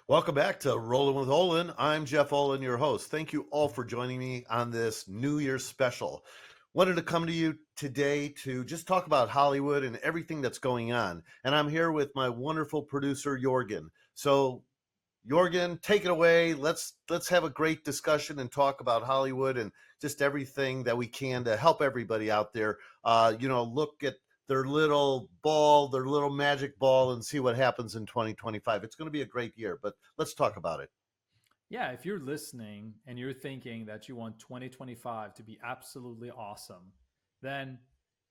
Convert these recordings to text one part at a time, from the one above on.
Welcome back to Rollin with Olan. I'm Jeff Olan, your host. Thank you all for joining me on this New Year's special. Wanted to come to you today to just talk about Hollywood and everything that's going on. And I'm here with my wonderful producer, Joergen. So, Joergen, take it away. Let's have a great discussion and talk about Hollywood and just everything that we can to help everybody out there. Look at their little ball, their little magic ball, and see what happens in 2025. It's going to be a great year, but let's talk about it. Yeah, if you're listening and you're thinking that you want 2025 to be absolutely awesome, then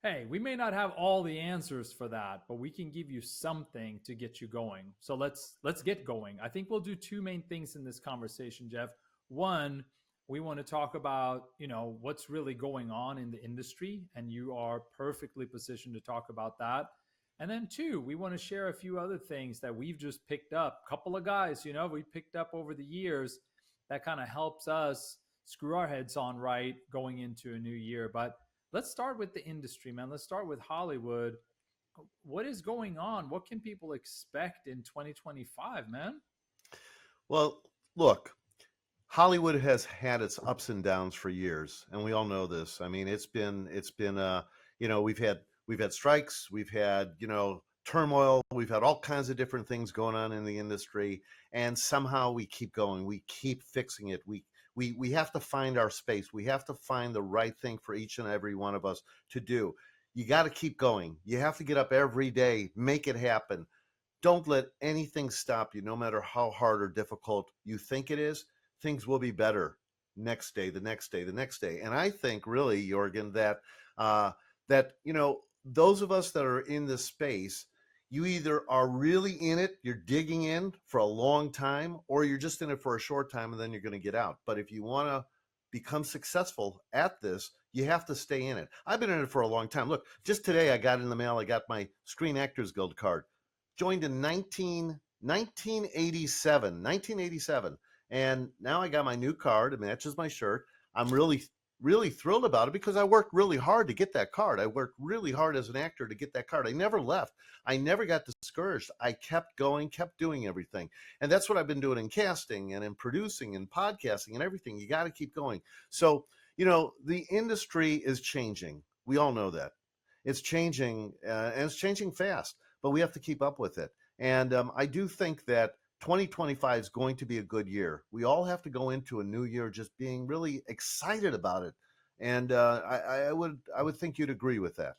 hey, we may not have all the answers for that, but we can give you something to get you going. So let's get going. I think we'll do two main things in this conversation, Jeff. One, we want to talk about, what's really going on in the industry, and you are perfectly positioned to talk about that. And then two, we want to share a few other things that we've just picked up. A couple of guys, we picked up over the years that kind of helps us screw our heads on right going into a new year. But let's start with the industry, man. Let's start with Hollywood. What is going on? What can people expect in 2025, man? Well, look, Hollywood has had its ups and downs for years, and we all know this. I mean, we've had strikes, we've had turmoil, we've had all kinds of different things going on in the industry, and somehow we keep going, we keep fixing it. We have to find our space. We have to find the right thing for each and every one of us to do. You got to keep going. You have to get up every day, make it happen. Don't let anything stop you, no matter how hard or difficult you think it is. Things will be better next day, the next day, the next day. And I think really, Jorgen, that those of us that are in this space, you either are really in it, you're digging in for a long time, or you're just in it for a short time and then you're going to get out. But if you want to become successful at this, you have to stay in it. I've been in it for a long time. Look, just today I got in the mail, I got my Screen Actors Guild card. Joined in 1987, and now I got my new card. It matches my shirt. I'm really, really thrilled about it because I worked really hard to get that card. I worked really hard as an actor to get that card. I never left. I never got discouraged. I kept going, kept doing everything. And that's what I've been doing in casting and in producing and podcasting and everything. You got to keep going. So, the industry is changing. We all know that. It's changing, and it's changing fast, but we have to keep up with it. And I do think that 2025 is going to be a good year. We all have to go into a new year just being really excited about it. And I would think you'd agree with that.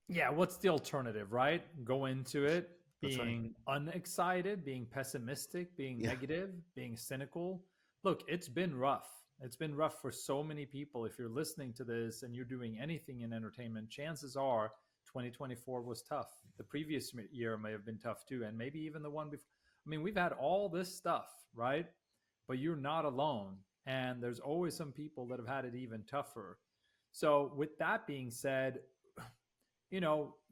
Yeah, what's the alternative, right? Go into it That's right. being unexcited, being pessimistic, being Yeah. negative, being cynical. Look, it's been rough. It's been rough for so many people. If you're listening to this and you're doing anything in entertainment, chances are 2024 was tough. The previous year may have been tough too, and maybe even the one before. I mean, we've had all this stuff, right? But you're not alone. And there's always some people that have had it even tougher. So, with that being said,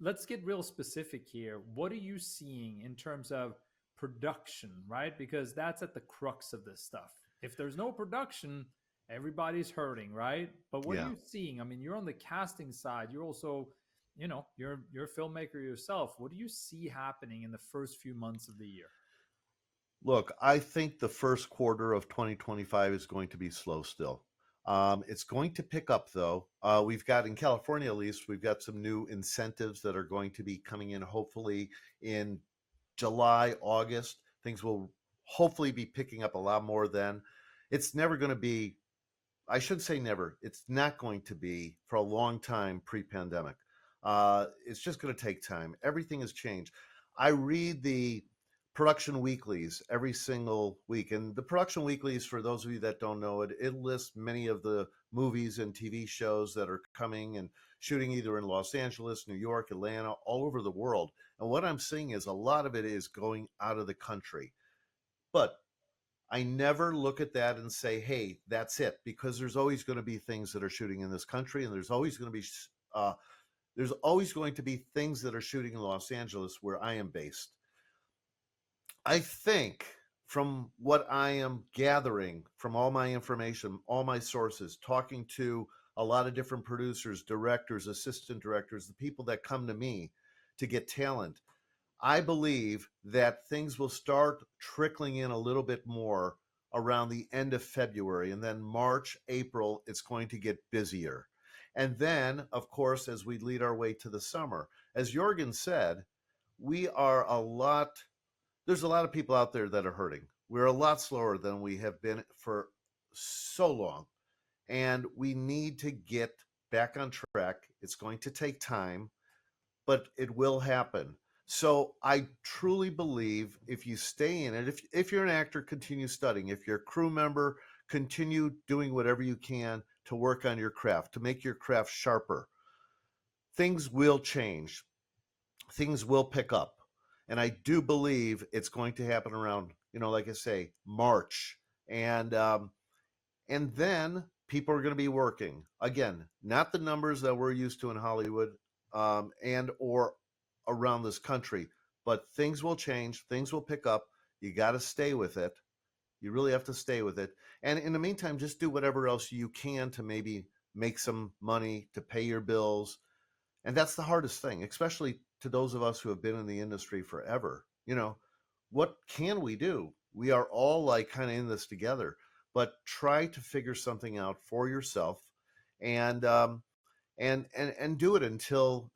let's get real specific here. What are you seeing in terms of production, right? Because that's at the crux of this stuff. If there's no production, everybody's hurting, right? But what are Yeah. you seeing? I mean, you're on the casting side. You're also, you're a filmmaker yourself. What do you see happening in the first few months of the year? Look, I think the first quarter of 2025 is going to be slow still. It's going to pick up though. We've got in California, at least, we've got some new incentives that are going to be coming in hopefully in July, August. Things will hopefully be picking up a lot more then. It's never going to be, I should say never, it's not going to be for a long time pre pandemic. It's just going to take time. Everything has changed. I read the production weeklies every single week. And the production weeklies, for those of you that don't know it, it lists many of the movies and TV shows that are coming and shooting either in Los Angeles, New York, Atlanta, all over the world. And what I'm seeing is a lot of it is going out of the country. But I never look at that and say, hey, that's it, because there's always going to be things that are shooting in this country, and uh, there's always going to be things that are shooting in Los Angeles where I am based. I think from what I am gathering from all my information, all my sources, talking to a lot of different producers, directors, assistant directors, the people that come to me to get talent, I believe that things will start trickling in a little bit more around the end of February. And then March, April, it's going to get busier. And then, of course, as we lead our way to the summer, as Jorgen said, we are a lot, there's a lot of people out there that are hurting. We're a lot slower than we have been for so long. And we need to get back on track. It's going to take time, but it will happen. So I truly believe if you stay in it, if you're an actor, continue studying. If you're a crew member, continue doing whatever you can to work on your craft, to make your craft sharper. Things will change. Things will pick up. And I do believe it's going to happen around, like I say, March. And then people are going to be working again, not the numbers that we're used to in Hollywood, and or around this country, but things will change, things will pick up. You got to stay with it. You really have to stay with it, and in the meantime just do whatever else you can to maybe make some money to pay your bills. And that's the hardest thing, especially to those of us who have been in the industry forever. What can we do? We are all like kind of in this together, but try to figure something out for yourself, and and do it until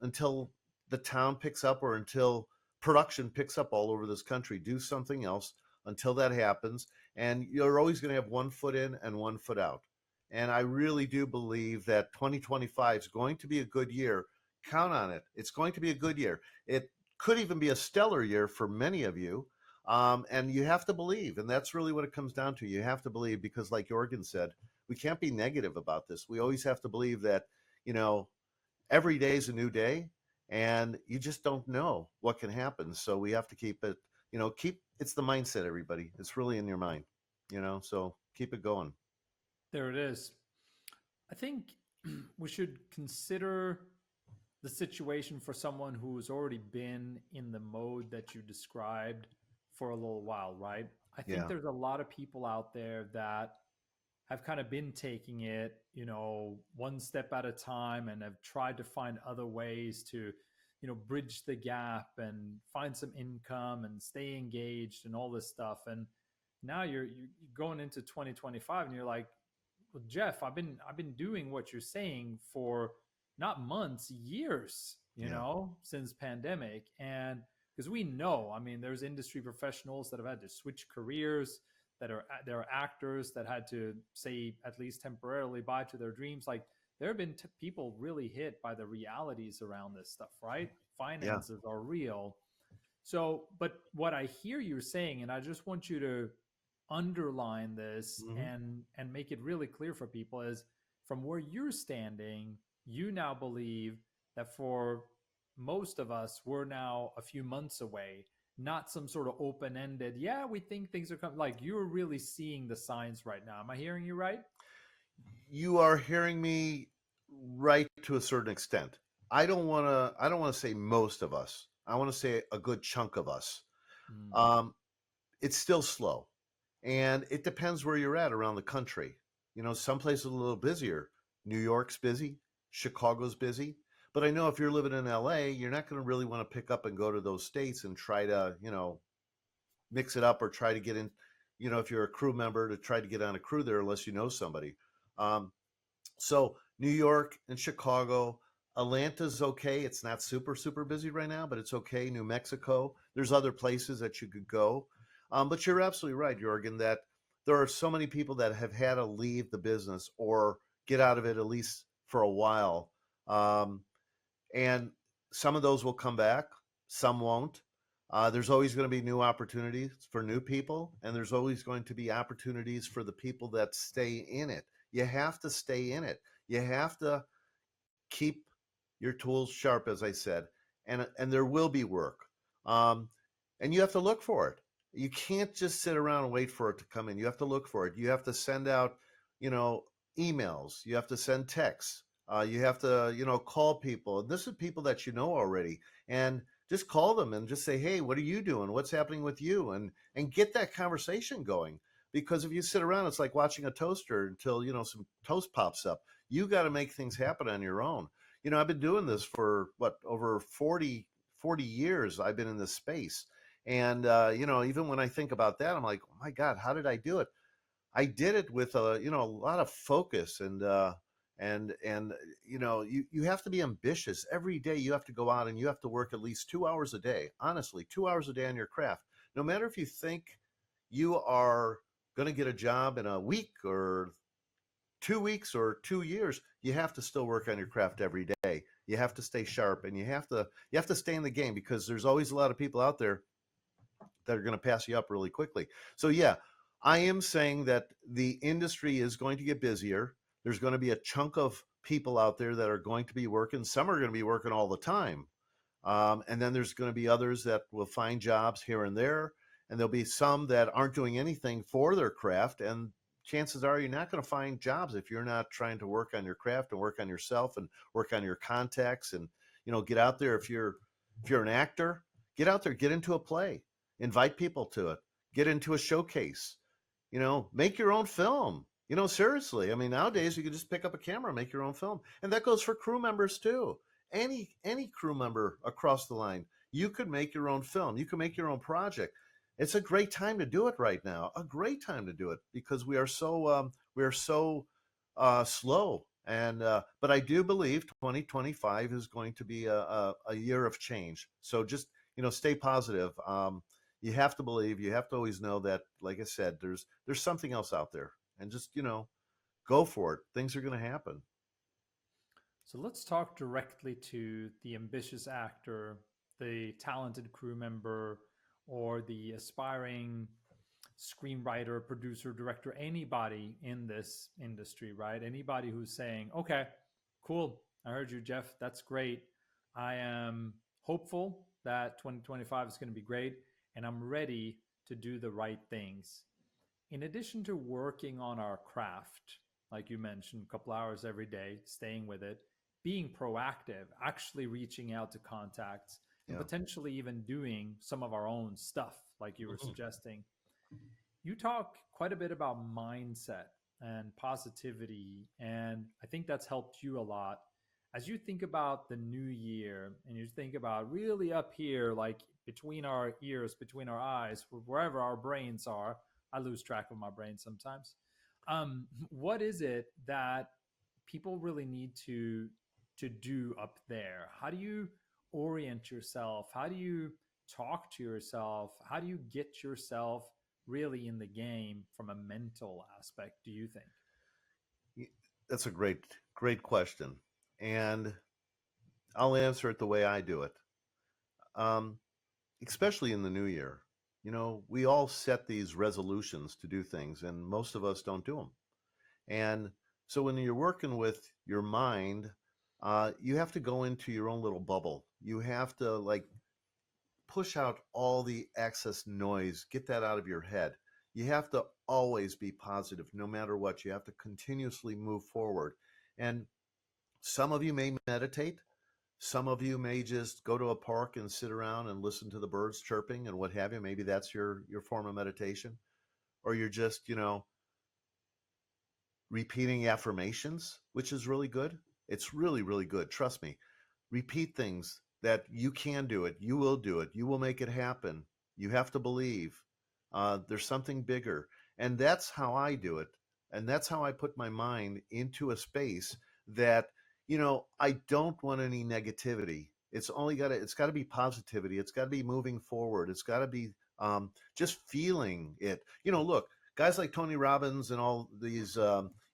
the town picks up, or until production picks up all over this country. Do something else until that happens, and you're always going to have one foot in and one foot out. And I really do believe that 2025 is going to be a good year. Count on it. It's going to be a good year. It could even be a stellar year for many of you. And you have to believe, and that's really what it comes down to. You have to believe, because like Jorgen said, we can't be negative about this. We always have to believe that, you know, every day is a new day, and you just don't know what can happen. So we have to keep it, it's the mindset, everybody. It's really in your mind, so keep it going. There it is. I think we should consider the situation for someone who's already been in the mode that you described for a little while, right? I think Yeah. there's a lot of people out there that have kind of been taking it, one step at a time, and have tried to find other ways to, bridge the gap and find some income and stay engaged and all this stuff. And now you're going into 2025 and you're like, well, Jeff, I've been doing what you're saying for not months, years, Yeah. since pandemic. And because we know, I mean, there's industry professionals that have had to switch careers, that are there are actors that had to say, at least temporarily, bye to their dreams. Like, there have been people really hit by the realities around this stuff, right? Yeah. Finances are real. So, but what I hear you saying, and I just want you to underline this Hmm. and make it really clear for people, is from where you're standing, you now believe that for most of us, we're now a few months away, not some sort of open-ended, yeah, we think things are coming. Like, you're really seeing the signs right now. Am I hearing you right? You are hearing me right to a certain extent. I don't want to say most of us. I want to say a good chunk of us. Mm. Um, it's still slow, and it depends where you're at around the country. Some places are a little busier. New York's busy, Chicago's busy. But I know if you're living in LA, you're not going to really want to pick up and go to those states and try to, mix it up, or try to get in, if you're a crew member, to try to get on a crew there unless you know somebody. Um, so New York and Chicago, Atlanta's okay. It's not super super busy right now, but it's okay. New Mexico, there's other places that you could go. But you're absolutely right, Jorgen, that there are so many people that have had to leave the business or get out of it at least for a while. Um, and some of those will come back, some won't. There's always going to be new opportunities for new people, and there's always going to be opportunities for the people that stay in it. You have to stay in it. You have to keep your tools sharp, as I said, and there will be work, um, and you have to look for it. You can't just sit around and wait for it to come in. You have to look for it. You have to send out, you know, emails. You have to send texts. You have to, call people. This is people that you know already, and just call them and just say, "Hey, what are you doing? What's happening with you?" And get that conversation going. Because if you sit around, it's like watching a toaster until some toast pops up. You got to make things happen on your own. I've been doing this for what, over 40 years I've been in this space. And, even when I think about that, I'm like, oh my God, how did I do it? I did it with a lot of focus and you have to be ambitious. Every day you have to go out and you have to work at least 2 hours a day. Honestly, 2 hours a day on your craft. No matter if you think you are going to get a job in a week or 2 weeks or 2 years, you have to still work on your craft every day. You have to stay sharp and you have to stay in the game because there's always a lot of people out there that are going to pass you up really quickly. So yeah, I am saying that the industry is going to get busier. There's going to be a chunk of people out there that are going to be working. Some are going to be working all the time. And then there's going to be others that will find jobs here and there. And there'll be some that aren't doing anything for their craft. And chances are you're not going to find jobs if you're not trying to work on your craft and work on yourself and work on your contacts and get out there. If you're an actor, get out there, get into a play, invite people to it, get into a showcase, make your own film. Seriously. I mean, nowadays you can just pick up a camera and make your own film. And that goes for crew members too. Any crew member across the line, you could make your own film. You can make your own project. It's a great time to do it right now. A great time to do it because we are so slow. And but I do believe 2025 is going to be a year of change. So just stay positive. You have to believe. You have to always know that, like I said, there's something else out there, and just go for it. Things are going to happen. So let's talk directly to the ambitious actor, the talented crew member, or the aspiring screenwriter, producer, director, anybody in this industry, right? Anybody who's saying, okay, cool, I heard you, Jeff. That's great. I am hopeful that 2025 is going to be great, and I'm ready to do the right things. In addition to working on our craft, like you mentioned, a couple hours every day, staying with it, being proactive, actually reaching out to contacts, and Yeah. potentially even doing some of our own stuff, like you were Mhm. suggesting. You talk quite a bit about mindset and positivity, and I think that's helped you a lot. As you think about the new year and you think about really up here, like between our ears, between our eyes, wherever our brains are, I lose track of my brain sometimes. What is it that people really need to do up there? How do you orient yourself? How do you talk to yourself? How do you get yourself really in the game from a mental aspect, do you think? That's a great question, and I'll answer it the way I do it. Um, Especially in the new year, we all set these resolutions to do things, and most of us don't do them. And so when you're working with your mind, you have to go into your own little bubble. You have to like push out all the excess noise, get that out of your head. You have to always be positive no matter what. You have to continuously move forward. And some of you may meditate, some of you may just go to a park and sit around and listen to the birds chirping and what have you. Maybe that's your form of meditation. Or you're just, repeating affirmations, which is really good. It's really, really good. Trust me. Repeat things that you can do it, you will do it, you will make it happen. You have to believe there's something bigger. And that's how I do it. And that's how I put my mind into a space that, I don't want any negativity. It's got to be positivity. It's got to be moving forward. It's got to be just feeling it. Look, guys like Tony Robbins and all these,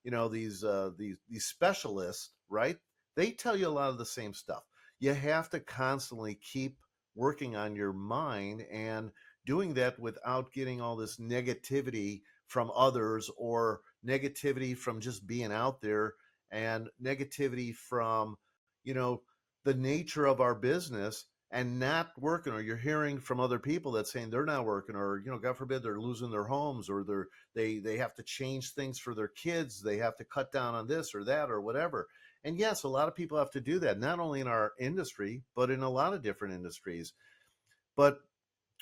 these specialists, right? They tell you a lot of the same stuff. You have to constantly keep working on your mind and doing that without getting all this negativity from others or negativity from just being out there and negativity from you know the nature of our business and not working, or you're hearing from other people that saying they're not working, or god forbid they're losing their homes, or they have to change things for their kids, they have to cut down on this or that or whatever. And yes, a lot of people have to do that, not only in our industry, but in a lot of different industries. But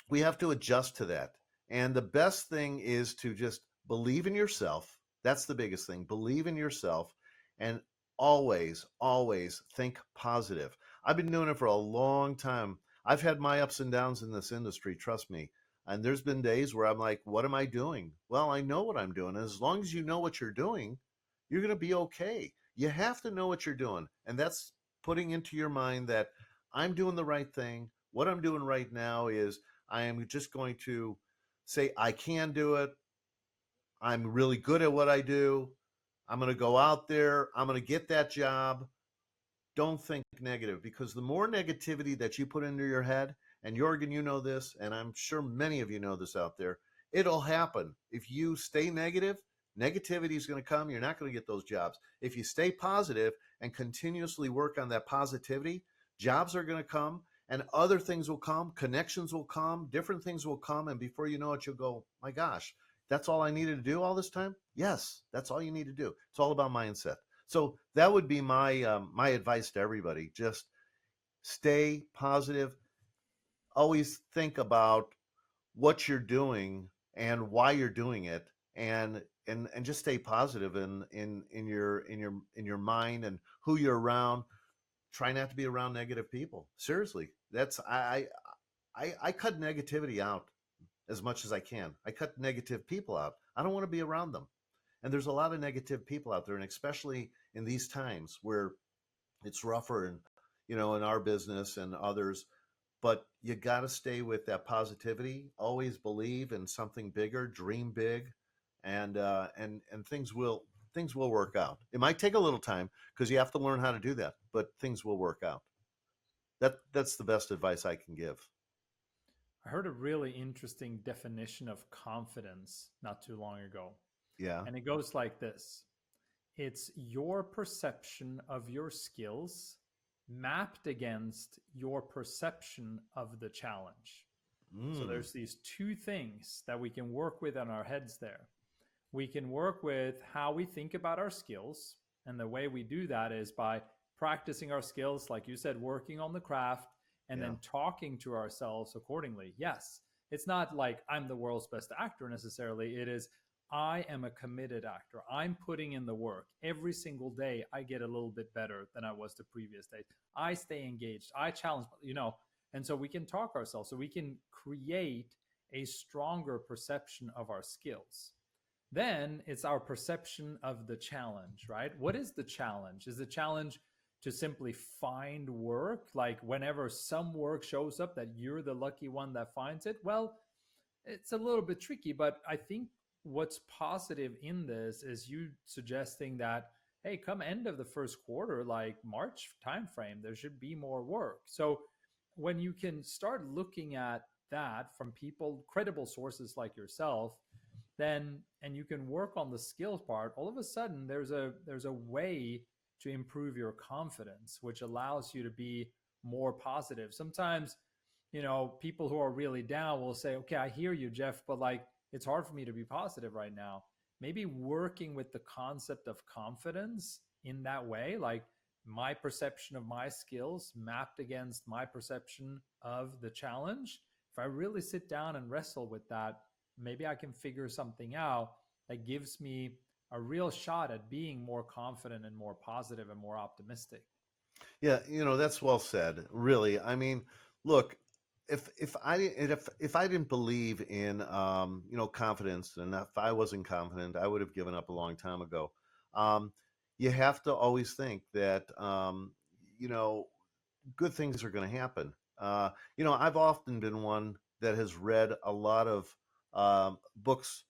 we have to adjust to that. And the best thing is to just believe in yourself. That's the biggest thing. Believe in yourself and always, always think positive. I've been doing it for a long time. I've had my ups and downs in this industry, trust me. And there's been days where I'm like, what am I doing? Well, I know what I'm doing. As long as you know what you're doing, you're going to be okay. You have to know what you're doing. And that's putting into your mind that I'm doing the right thing. What I'm doing right now is I am just going to say, I can do it. I'm really good at what I do. I'm going to go out there. I'm going to get that job. Don't think negative, because the more negativity that you put into your head, and Jorgen, you know this, and I'm sure many of you know this out there, it'll happen. If you stay negative, negativity is going to come. You're not going to get those jobs. If you stay positive and continuously work on that positivity, jobs are going to come and other things will come, connections will come, different things will come. And before you know it, you'll go, my gosh, that's all I needed to do all this time? Yes, that's all you need to do. It's all about mindset. So that would be my advice to everybody. Just stay positive. Always think about what you're doing and why you're doing it, and just stay positive in your mind and who you're around. Try not to be around negative people. Seriously, that's I cut negativity out as much as I can. I cut negative people out. I don't want to be around them. And there's a lot of negative people out there, and especially in these times where it's rougher, and in our business and others. But you got to stay with that positivity. Always believe in something bigger. Dream big, and things will work out. It might take a little time because you have to learn how to do that, but things will work out. That's the best advice I can give. I heard a really interesting definition of confidence not too long ago. Yeah. And it goes like this: it's your perception of your skills mapped against your perception of the challenge. So Mm, there's these two things that we can work with in our heads there. We can work with how we think about our skills. And the way we do that is by practicing our skills, like you said, working on the craft, and yeah. then talking to ourselves accordingly. Yes, it's not like I'm the world's best actor necessarily. It is, I am a committed actor. I'm putting in the work. Every single day, I get a little bit better than I was the previous day. I stay engaged. I challenge. And so we can talk ourselves. So we can create a stronger perception of our skills. Then it's our perception of the challenge, right? What is the challenge? Is the challenge to simply find work? Like whenever some work shows up that you're the lucky one that finds it? Well, it's a little bit tricky, but I think what's positive in this is you suggesting that, hey, come end of the first quarter, like March timeframe, there should be more work. So when you can start looking at that from people, credible sources like yourself, then and you can work on the skills part, all of a sudden there's a way to improve your confidence, which allows you to be more positive. Sometimes, people who are really down will say, okay, I hear you, Jeff, but like it's hard for me to be positive right now. Maybe working with the concept of confidence in that way, like my perception of my skills mapped against my perception of the challenge. If I really sit down and wrestle with that, maybe I can figure something out that gives me a real shot at being more confident and more positive and more optimistic. Yeah, that's well said. Really, I mean, look, if I didn't believe in confidence, and if I wasn't confident, I would have given up a long time ago. Um, you have to always think that you know good things are going to happen. I've often been one that has read a lot of books,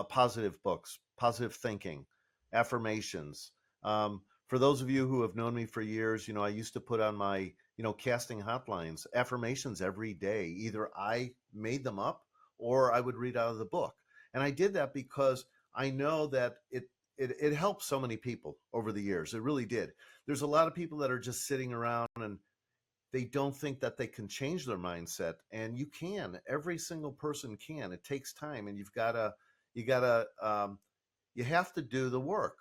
positive books, positive thinking, affirmations. For those of you who have known me for years, I used to put on my, casting hotlines, affirmations every day. Either I made them up or I would read out of the book. And I did that because I know that it helped so many people over the years. It really did. There's a lot of people that are just sitting around and they don't think that they can change their mindset, and you can. Every single person can. It takes time, and you have to do the work.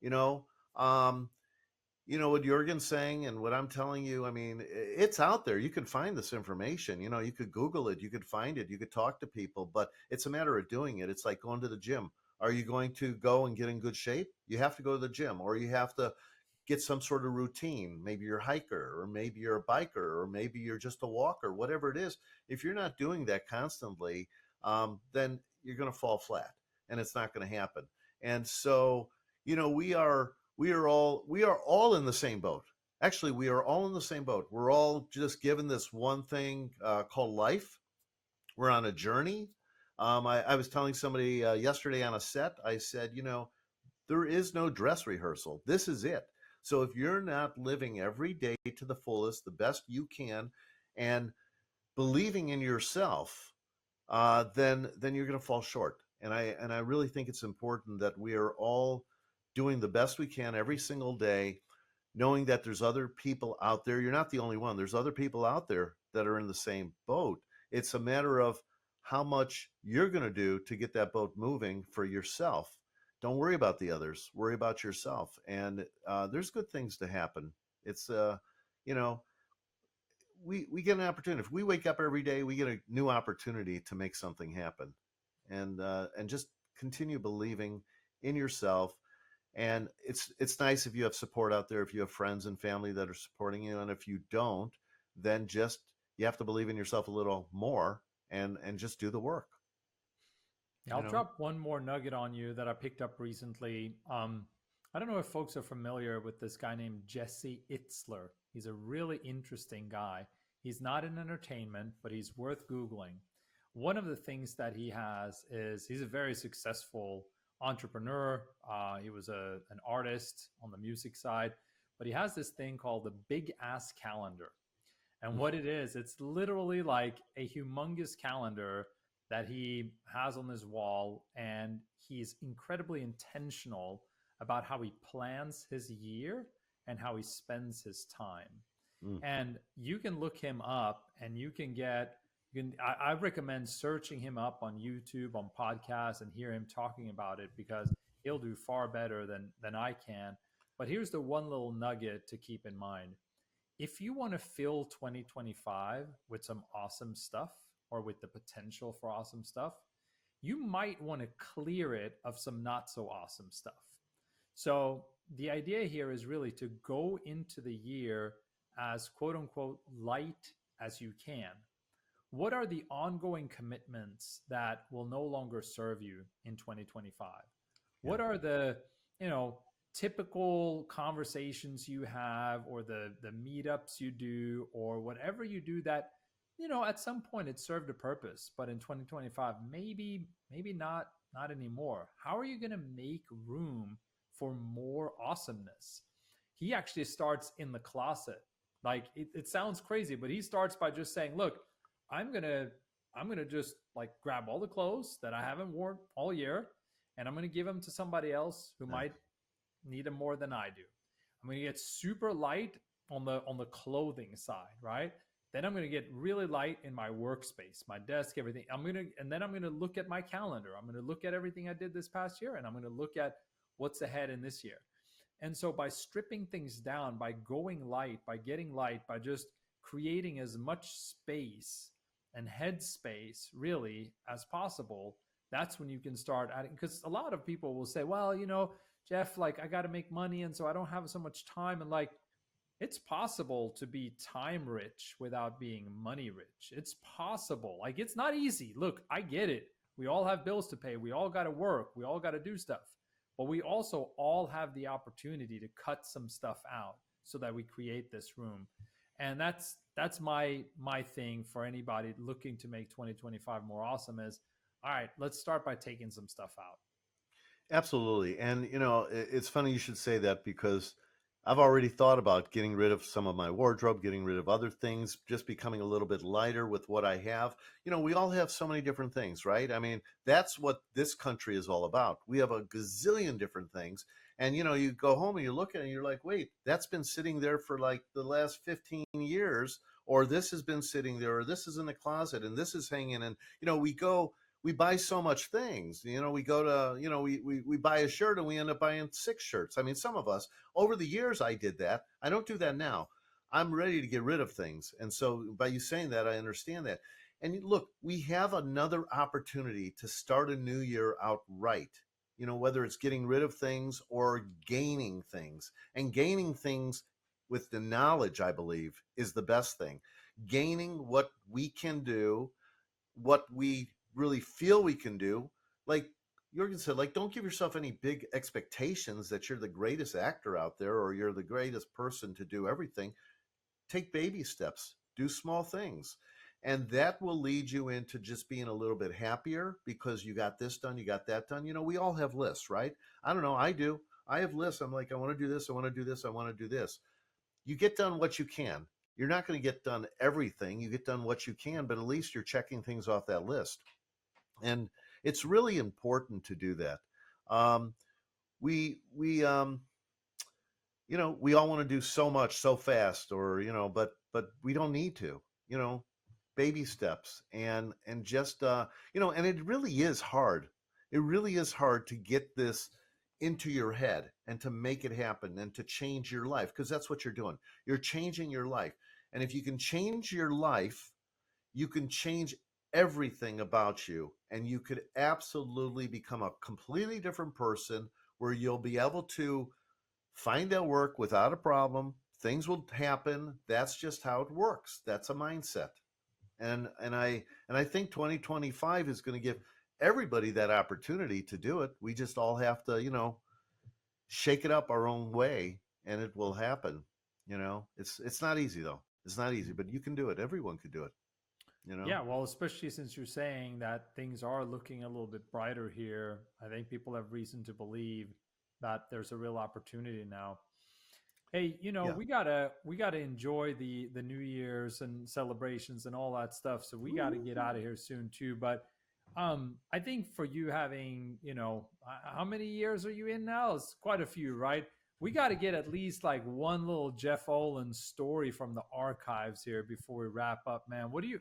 you know um what Jurgen's saying and what I'm telling you, I mean, it's out there. You can find this information. You could Google it, you could find it, you could talk to people, but it's a matter of doing it. It's like going to the gym. Are you going to go and get in good shape? You have to go to the gym, or you have to get some sort of routine. Maybe you're a hiker, or maybe you're a biker, or maybe you're just a walker, whatever it is. If you're not doing that constantly, then you're going to fall flat, and it's not going to happen. And so, we are all in the same boat. Actually, we are all in the same boat. We're all just given this one thing called life. We're on a journey. I was telling somebody yesterday on a set, I said, there is no dress rehearsal. This is it. So if you're not living every day to the fullest, the best you can, and believing in yourself, then you're going to fall short. And I really think it's important that we are all doing the best we can every single day, knowing that there's other people out there. You're not the only one. There's other people out there that are in the same boat. It's a matter of how much you're going to do to get that boat moving for yourself. Don't worry about the others. Worry about yourself. And there's good things to happen. It's you know, we get an opportunity. If we wake up every day, we get a new opportunity to make something happen, and just continue believing in yourself. And it's nice if you have support out there, if you have friends and family that are supporting you, and if you don't, then just you have to believe in yourself a little more, and just do the work. Yeah, You I'll know. drop one more nugget on you that I picked up recently. I don't know if folks are familiar with this guy named Jesse Itzler. He's a really interesting guy. He's not in entertainment, but he's worth Googling. One of the things that he has is he's a very successful entrepreneur. He was an artist on the music side, but he has this thing called the Big Ass Calendar. And what it is, it's literally like a humongous calendar that he has on his wall. And he's incredibly intentional about how he plans his year and how he spends his time. Mm, And you can look him up and I recommend searching him up on YouTube, on podcasts, and hear him talking about it because he'll do far better than I can. But here's the one little nugget to keep in mind: if you want to fill 2025 with some awesome stuff or with the potential for awesome stuff, you might want to clear it of some not so awesome stuff. So the idea here is really to go into the year as quote unquote light as you can. What are the ongoing commitments that will no longer serve you in 2025? yeah. What are the, you know, typical conversations you have or the meetups you do or whatever you do that, at some point it served a purpose, but in 2025 maybe not anymore. How are you going to make room for more awesomeness? He actually starts in the closet. Like it sounds crazy, but he starts by just saying, look, I'm gonna I'm gonna just like grab all the clothes that I haven't worn all year, and I'm gonna give them to somebody else who Yeah. might need them more than I do. I'm gonna get super light on the clothing side, right? Then I'm gonna get really light in my workspace, my desk, everything. Then I'm gonna look at my calendar. I'm gonna look at everything I did this past year, and I'm gonna look at what's ahead in this year. And so by stripping things down, by going light, by getting light, by just creating as much space and headspace really as possible, that's when you can start adding. Because a lot of people will say, well, Jeff, like I got to make money. And so I don't have so much time. And like, it's possible to be time rich without being money rich. It's possible. Like, it's not easy. Look, I get it. We all have bills to pay. We all got to work. We all got to do stuff. But we also all have the opportunity to cut some stuff out so that we create this room. And that's my thing for anybody looking to make 2025 more awesome is, all right, let's start by taking some stuff out. Absolutely. And it's funny you should say that because I've already thought about getting rid of some of my wardrobe, getting rid of other things, just becoming a little bit lighter with what I have. We all have so many different things, right? I mean, that's what this country is all about. We have a gazillion different things. And you go home and you look at it and you're like, wait, that's been sitting there for like the last 15 years, or this has been sitting there, or this is in the closet and this is hanging. And we buy so much things. We go to, we buy a shirt and we end up buying six shirts. I mean, some of us, over the years, I did that. I don't do that now. I'm ready to get rid of things. And so by you saying that, I understand that. And look, we have another opportunity to start a new year out right. whether it's getting rid of things or gaining things. And gaining things with the knowledge, I believe, is the best thing. Gaining what we can do, what we really feel we can do. Like Jurgen said, like, don't give yourself any big expectations that you're the greatest actor out there or you're the greatest person to do everything. Take baby steps, do small things. And that will lead you into just being a little bit happier because you got this done, you got that done. We all have lists, right? I don't know. I do. I have lists. I'm like, I want to do this. I want to do this. I want to do this. You get done what you can. You're not going to get done everything. You get done what you can, but at least you're checking things off that list. And it's really important to do that. Um, we we all want to do so much so fast, or but we don't need to. You know, baby steps, and just and it really is hard. It really is hard to get this into your head and to make it happen and to change your life, because that's what you're doing. You're changing your life. And if you can change your life, you can change everything about you, and you could absolutely become a completely different person where you'll be able to find that work without a problem. Things will happen. That's just how it works. That's a mindset. And I think 2025 is going to give everybody that opportunity to do it. We just all have to, shake it up our own way, and it will happen. It's not easy though. It's not easy, but you can do it. Everyone can do it. You know. Yeah, well, especially since you're saying that things are looking a little bit brighter here, I think people have reason to believe that there's a real opportunity now. Hey, Yeah. we gotta enjoy the New Year's and celebrations and all that stuff. So we gotta get out of here soon too. But I think for you having, how many years are you in now? It's quite a few, right? We got to get at least like one little Jeff Olan story from the archives here before we wrap up, man. What do you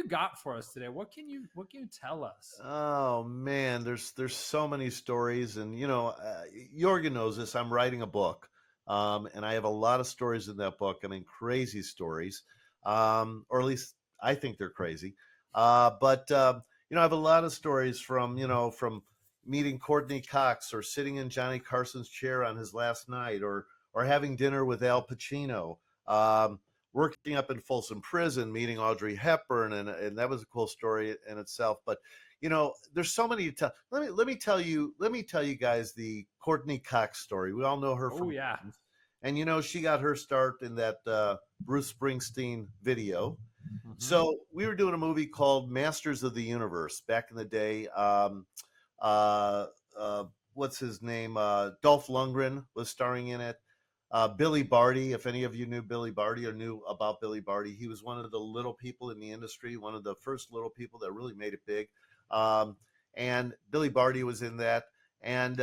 got for us today? What can you tell us? Oh man, there's so many stories, and Jorgen knows this. I'm writing a book, and I have a lot of stories in that book. I mean, crazy stories, or at least I think they're crazy. But I have a lot of stories from meeting Courtney Cox, or sitting in Johnny Carson's chair on his last night, or having dinner with Al Pacino. Um, Working up in Folsom Prison, meeting Audrey Hepburn, and that was a cool story in itself. But there's so many to tell. Let me tell you guys the Courtney Cox story. We all know her Oh from yeah. Friends, and she got her start in that Bruce Springsteen video. Hmm. So we were doing a movie called Masters of the Universe back in the day. Uh, uh, what's his name? Dolph Lundgren was starring in it. Billy Barty, if any of you knew Billy Barty or knew about Billy Barty, he was one of the little people in the industry, one of the first little people that really made it big. Um, and Billy Barty was in that, and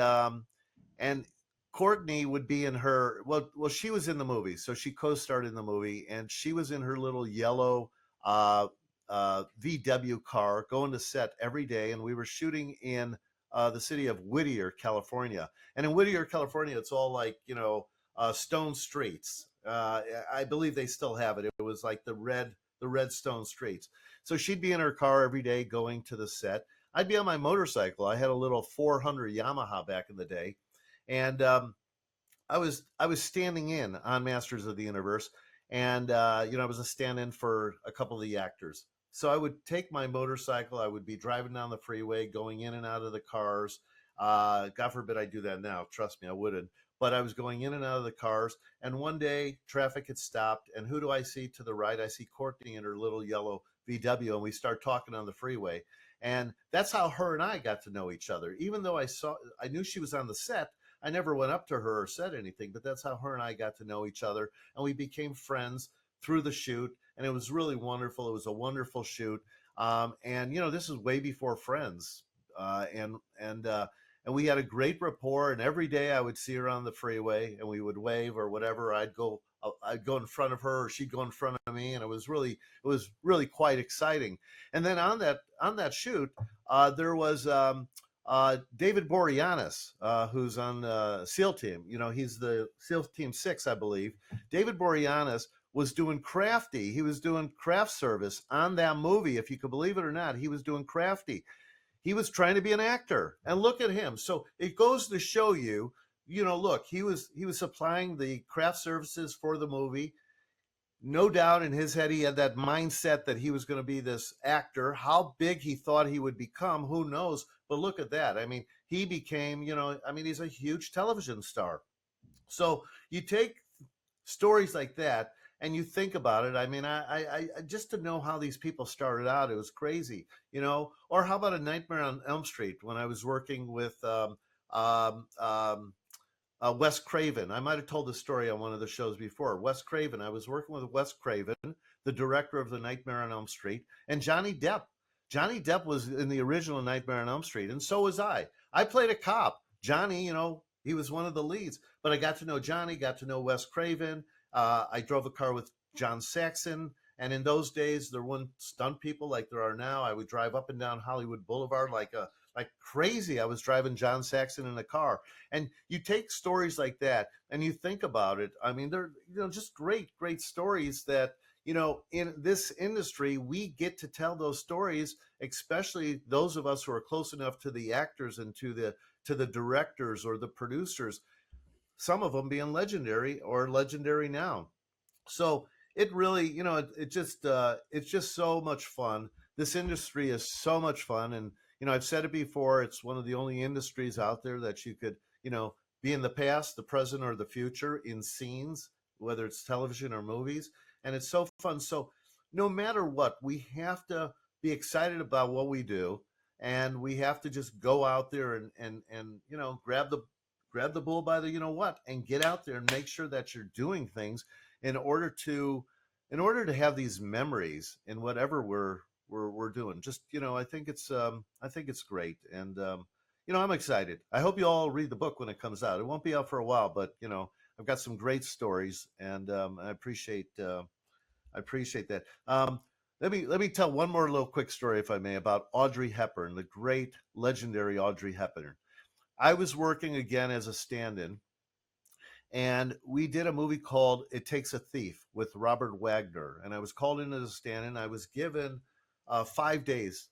Courtney would be in her. Well, she was in the movie, so she co-starred in the movie, and she was in her little yellow uh, VW car going to set every day, and we were shooting in the city of Whittier, California. And in Whittier, California, it's all like stone streets. I believe they still have it. It was like the red stone streets. So she'd be in her car every day going to the set. I'd be on my motorcycle. I had a little 400 Yamaha back in the day, and I was standing in on Masters of the Universe, and I was a stand-in for a couple of the actors. So I would take my motorcycle. I would be driving down the freeway, going in and out of the cars. God forbid I do that now. Trust me, I wouldn't. But I was going in and out of the cars, and one day traffic had stopped, and who do I see to the right? I see Courtney in her little yellow VW, and we start talking on the freeway. And that's how her and I got to know each other. Even though I knew she was on the set, I never went up to her or said anything, but that's how her and I got to know each other, and we became friends through the shoot, and it was really wonderful. It was a wonderful shoot, and this is way before Friends, and we had a great rapport. And every day I would see her on the freeway, and we would wave or whatever. I'd go in front of her, or she'd go in front of me, and it was really quite exciting. And then on that shoot, there was David Boreanaz, who's on SEAL Team. He's the SEAL Team 6, I believe. David Boreanaz was doing Crafty. He was doing craft service on that movie. If you could believe it or not, he was doing Crafty. He was trying to be an actor, and look at him. So it goes to show you, look, he was supplying the craft services for the movie. No doubt in his head he had that mindset that he was going to be this actor. How big he thought he would become, who knows? But look at that. I mean, he became, he's a huge television star. So you take stories like that and you think about it. I mean, I just to know how these people started out, it was crazy, Or how about A Nightmare on Elm Street, when I was working with um, um, Wes Craven. I might have told this story on one of the shows before. Wes Craven. I was working with Wes Craven, the director of The Nightmare on Elm Street, and Johnny Depp. Johnny Depp was in the original Nightmare on Elm Street, and so was I. I played a cop. Johnny, he was one of the leads. But I got to know Johnny, got to know Wes Craven. I drove a car with John Saxon. And in those days, there weren't stunt people like there are now. I would drive up and down Hollywood Boulevard like crazy. I was driving John Saxon in a car. And you take stories like that and you think about it. I mean, they're just great stories that in this industry we get to tell those stories, especially those of us who are close enough to the actors and to the directors or the producers, some of them being legendary or legendary now. So it really, it's just so much fun. This industry is so much fun, and I've said it before. It's one of the only industries out there that you could, be in the past, the present, or the future in scenes, whether it's television or movies, and it's so fun. So no matter what, we have to be excited about what we do, and we have to just go out there and grab the bull by the what, and get out there and make sure that you're doing things in order to have these memories in whatever we're doing. Just I think it's great, and I'm excited. I hope you all read the book when it comes out. It won't be out for a while, but I've got some great stories, and I appreciate that. Let me tell one more little quick story, if I may, about Audrey Hepburn, the great legendary Audrey Hepburn. I was working again as a stand-in, and we did a movie called It Takes a Thief with Robert Wagner. And I was called in as a stand in. I was given 5 days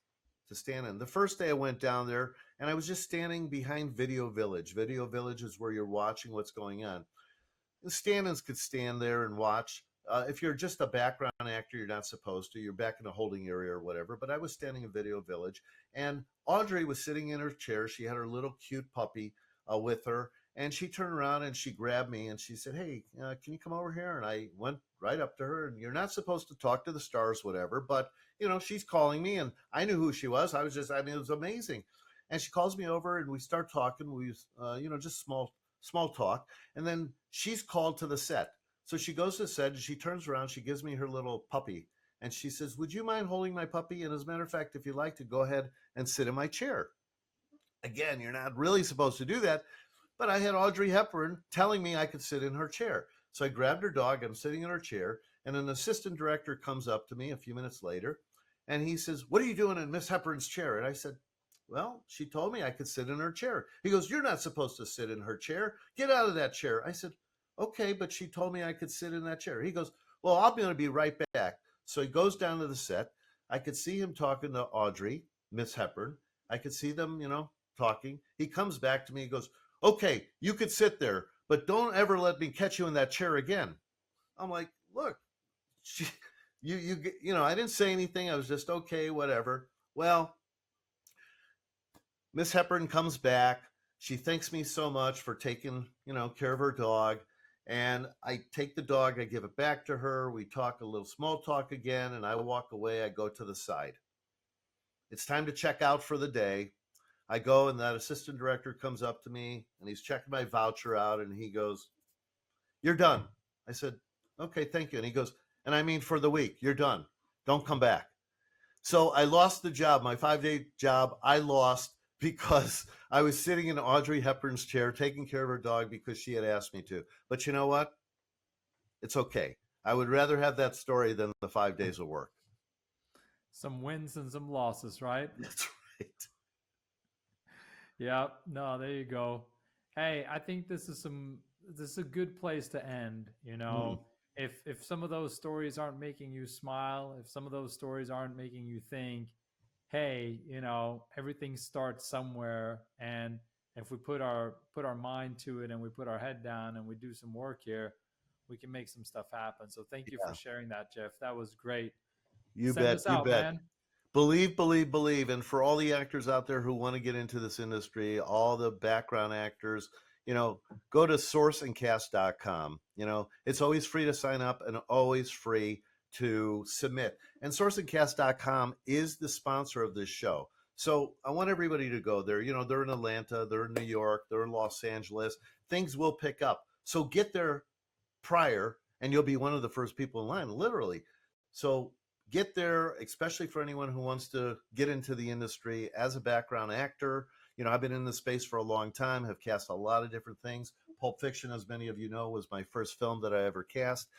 to stand in. The first day I went down there and I was just standing behind Video Village. Video Village is where you're watching what's going on. The stand-ins could stand there and watch. If you're just a background actor, you're not supposed to. You're back in a holding area or whatever. But I was standing in Video Village, and Audrey was sitting in her chair. She had her little cute puppy with her, and she turned around and she grabbed me and she said, "Hey, can you come over here?" And I went right up to her. And you're not supposed to talk to the stars, whatever. But she's calling me, and I knew who she was. It was amazing. And she calls me over, and we start talking. We, just small talk, and then she's called to the set. So she goes to the set and she turns around, she gives me her little puppy, and she says, "Would you mind holding my puppy? And as a matter of fact, if you'd like to, go ahead and sit in my chair." Again, you're not really supposed to do that, but I had Audrey Hepburn telling me I could sit in her chair. So I grabbed her dog, I'm sitting in her chair, and an assistant director comes up to me a few minutes later, and he says, "What are you doing in Miss Hepburn's chair?" And I said, "Well, she told me I could sit in her chair." He goes, "You're not supposed to sit in her chair. Get out of that chair." I said, "Okay, but she told me I could sit in that chair." He goes, "Well, I'm going to be right back." So he goes down to the set. I could see him talking to Audrey, Miss Hepburn. I could see them, talking. He comes back to me and goes, "Okay, you could sit there, but don't ever let me catch you in that chair again." I'm like, "Look, she, I didn't say anything. I was just okay, whatever." Well, Miss Hepburn comes back. She thanks me so much for taking, care of her dog. And I take the dog, I give it back to her. We talk a little small talk again, and I walk away. I go to the side. It's time to check out for the day. I go, and that assistant director comes up to me, and he's checking my voucher out, and he goes, "You're done." I said, "Okay, thank you." And he goes, "And I mean for the week, you're done. Don't come back." So I lost the job, my 5-day job. I lost because I was sitting in Audrey Hepburn's chair taking care of her dog because she had asked me to. But you know what? It's okay. I would rather have that story than the 5 days of work. Some wins and some losses, right? That's right. Yeah, no, there you go. Hey, I think this is a good place to end, Mm. If some of those stories aren't making you smile, if some of those stories aren't making you think, hey, everything starts somewhere, and if we put our mind to it and we put our head down and we do some work here, we can make some stuff happen. So thank you for Yeah, sharing that, Jeff. That was great. you Send bet, us you out, bet. man. Believe, believe, believe. And for all the actors out there who want to get into this industry, all the background actors, you know, go to sourceandcast.com. It's always free to sign up and always free to submit. And sourceandcast.com is the sponsor of this show. So I want everybody to go there. They're in Atlanta, they're in New York, they're in Los Angeles. Things will pick up. So get there prior and you'll be one of the first people in line, literally. So get there, especially for anyone who wants to get into the industry as a background actor. I've been in the space for a long time, have cast a lot of different things. Pulp Fiction, as many of you know, was my first film that I ever cast.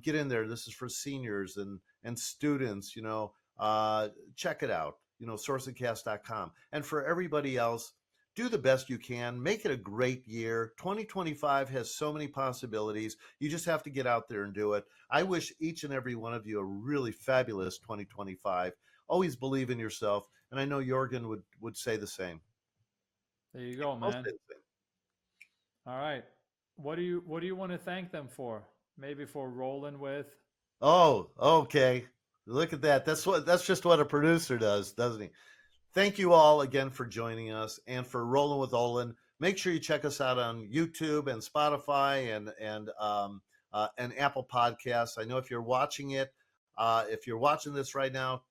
Get in there. This is for seniors and students. Check it out. Sourceandcast.com. And for everybody else, do the best you can. Make it a great year. 2025 has so many possibilities. You just have to get out there and do it. I wish each and every one of you a really fabulous 2025. Always believe in yourself. And I know Joergen would say the same. There you go, I'll man. say the same. All right. What do you want to thank them for? Maybe for rolling with. Oh, okay. Look at that. That's just what a producer does, doesn't he? Thank you all again for joining us and for rolling with Olan. Make sure you check us out on YouTube and Spotify and Apple Podcasts. I know if you're watching this right now,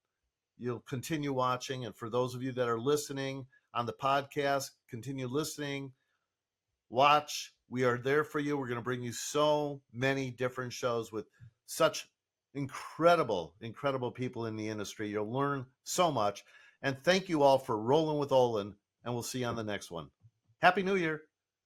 you'll continue watching. And for those of you that are listening on the podcast, continue listening. Watch. We are there for you. We're going to bring you so many different shows with such incredible, incredible people in the industry. You'll learn so much. And thank you all for rolling with Olan, and we'll see you on the next one. Happy New Year.